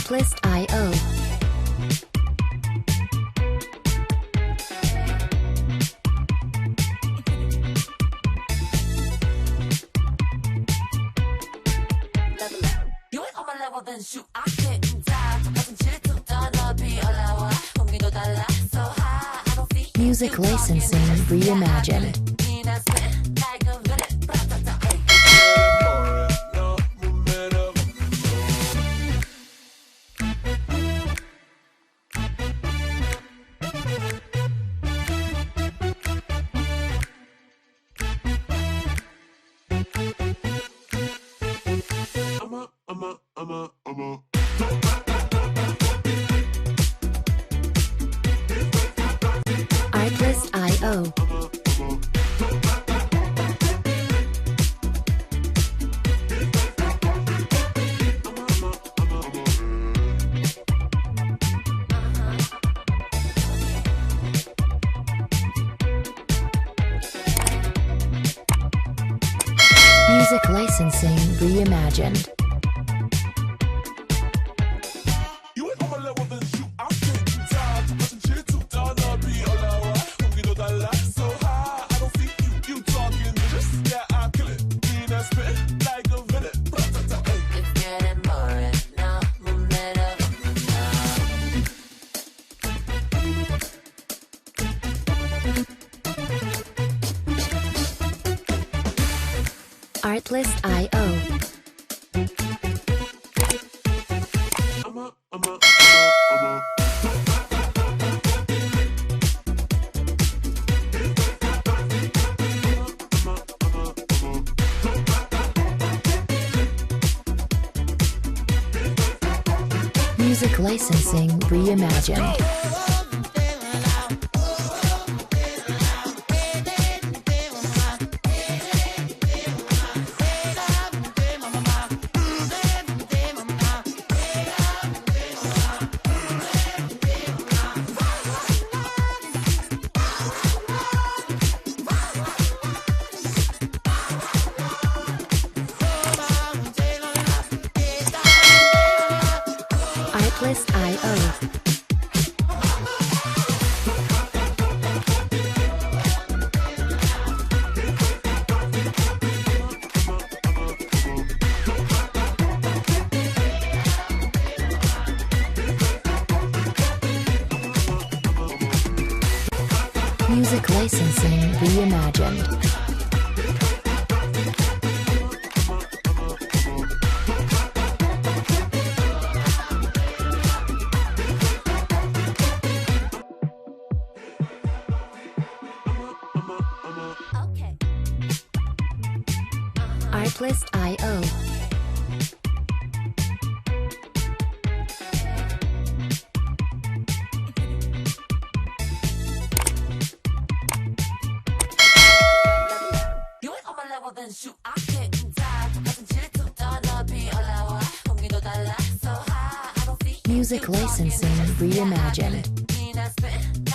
Artlist.io. You ain't on my level, then shoot, I can't die. 가슴 질투 떠너비 올라와. 공기도 달라, so high. I don't see Music licensing reimagined. Artlist.io. Music licensing reimagined. You ain't on my level, then shoot, I can't die. 가슴 질투 떠너비 올라와. 공기도 달라, so high. I don't see you talking this. Yeah, I kill it. Mean and spit like a villain. It's getting boring, 너무 매력 Artlist.io. Music licensing reimagined. Artlist.io. Music licensing reimagined. Okay. Artlist.io. You ain't on my level, then shoot, I can't die. 가슴 질투 떠너비 올라와. 공기도 달라, so high. I don't see Music licensing reimagined. mean and spit